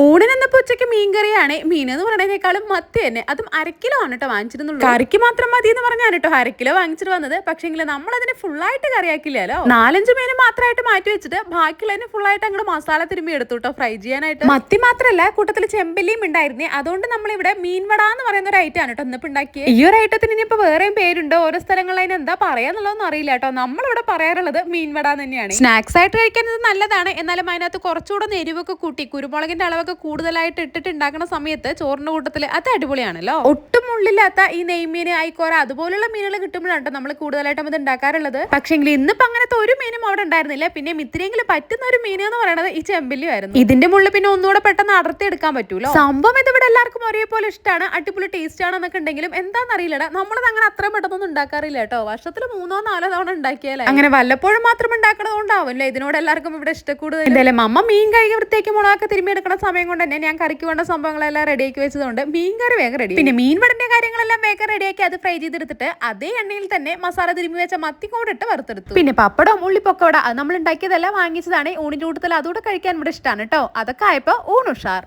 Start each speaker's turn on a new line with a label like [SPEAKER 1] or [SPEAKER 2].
[SPEAKER 1] ഊണിനെന്നപ്പോ ഉച്ചയ്ക്ക് മീൻകറിയാണ്. മീൻ എന്ന് പറയുന്നതിനേക്കാളും മത്തി തന്നെ. അതും 1/2 കിലോ ആണ് കേട്ടോ വാങ്ങിച്ചിരുന്നുള്ളൂ. കറിക്ക് മാത്രം മതി എന്ന് പറഞ്ഞാണ് കേട്ടോ 1/2 കിലോ വാങ്ങിച്ചിട്ട് വന്നത്. പക്ഷെങ്കിൽ നമ്മൾ അതിനെ ഫുള്ളായിട്ട് കറിയാക്കില്ലല്ലോ. 4-5 മീൻ മാത്രമായിട്ട് മാറ്റി വെച്ചിട്ട് ബാക്കിയുള്ളതിന് ഫുള്ളായിട്ട് അങ്ങോട്ട് മസാല തിരുമ്പി എടുത്തു കേട്ടോ ഫ്രൈ ചെയ്യാനായിട്ട്. മത്തി മാത്രമല്ല കൂട്ടത്തിൽ ചെമ്പല്ലിയും ഉണ്ടായിരുന്നേ. അതുകൊണ്ട് നമ്മളിവിടെ മീൻവട എന്ന് പറയുന്ന ഒരു ഐറ്റം ആണ് കേട്ടോ ഇന്നിപ്പോ ഉണ്ടാക്കിയത്. ഈ ഒരു ഐറ്റത്തിന് ഇനിയിപ്പോ വേറെയും പേരുണ്ടോ, ഓരോ സ്ഥലങ്ങളിൽ അതിന് എന്താ പറയാന്നുള്ളതൊന്നും അറിയില്ല കേട്ടോ. നമ്മളിവിടെ പറയാറുള്ളത് മീൻവട തന്നെയാണ്. സ്നാക്സ് ആയിട്ട് കഴിക്കാൻ ഇത് നല്ലതാണ്. എന്നാലും അതിനകത്ത് കുറച്ചുകൂടെ എരിവൊക്കെ കൂട്ടി കുരുമുളകിന്റെ അളവ് കൂടുതലായിട്ട് ഇട്ടിട്ട് ഉണ്ടാക്കുന്ന സമയത്ത് ചോറിന്റെ കൂട്ടത്തിൽ അത് അടിപൊളിയാണല്ലോ. ഒട്ടും ഉള്ളില്ലാത്ത ഈ നെയ്മീൻ, ഐക്കോറ അതുപോലുള്ള മീനുകൾ കിട്ടുമ്പോഴാണ് നമ്മൾ കൂടുതലായിട്ടും ഇത് ഉണ്ടാക്കാറുള്ളത്. പക്ഷെങ്കിൽ ഇന്നിപ്പോ അങ്ങനത്തെ ഒരു മീനും അവിടെ ഉണ്ടായിരുന്നില്ല. പിന്നെ ഇത്തിരിയെങ്കിലും പറ്റുന്ന ഒരു മീൻ എന്ന് പറയുന്നത് ഈ ചെമ്പല്ലി ആയിരുന്നു. ഇതിന്റെ മുള്ളിൽ പിന്നെ ഒന്നുകൂടെ പെട്ടെന്ന് അടർത്തി എടുക്കാൻ പറ്റൂലോ. സംഭവം ഇത് ഇവിടെ എല്ലാവർക്കും ഒരേപോലെ ഇഷ്ടമാണ്, അടിപൊളി ടേസ്റ്റ് ആണെന്നൊക്കെ ഉണ്ടെങ്കിലും എന്താണെന്നറിയില്ലടാ, നമ്മളത് അങ്ങനെ അത്രയും പെട്ടെന്നൊന്നും ഉണ്ടാക്കാറില്ല കേട്ടോ. വർഷത്തിൽ 3-4 തവണ ഉണ്ടാക്കിയാലേ അങ്ങനെ വല്ലപ്പോഴും മാത്രം ഉണ്ടാക്കണതുകൊണ്ടാവില്ലേ ഇതിനോട് എല്ലാവർക്കും ഇവിടെ ഇഷ്ടക്കൂടുതൽ. എന്തായാലും അമ്മ മീൻ കഴുകി വൃത്തിയാക്കി മുളകൊക്കെ തിരുമ്പി എടുക്കുന്ന സമയം കൊണ്ട് തന്നെ ഞാൻ കറിക്ക് വേണ്ട സംഭവങ്ങളെല്ലാം റെഡിയാക്കി വെച്ചതുകൊണ്ട് മീൻ കറി വേഗം റെഡി. പിന്നെ മീൻ വടന്റെ കാര്യങ്ങളെല്ലാം വേഗം റെഡിയാക്കി അത് ഫ്രൈ ചെയ്തെടുത്തിട്ട് അതേ എണ്ണയിൽ തന്നെ മസാല തിരുമ്പി വെച്ച മത്തി കൂടെ ഇട്ട് വറുത്തെടുത്തു. പിന്നെ പപ്പടം, ഉള്ളിപ്പൊക്കോട അത് നമ്മൾ ഉണ്ടാക്കിയതെല്ലാം വാങ്ങിച്ചതാണ്. ഊണിന്റെ കൂട്ടത്തിൽ അതുകൂടെ കഴിക്കാൻ ഇവിടെ ഇഷ്ടമാണ് കേട്ടോ. അതൊക്കെ ആയപ്പോ ഊണുഷാർ.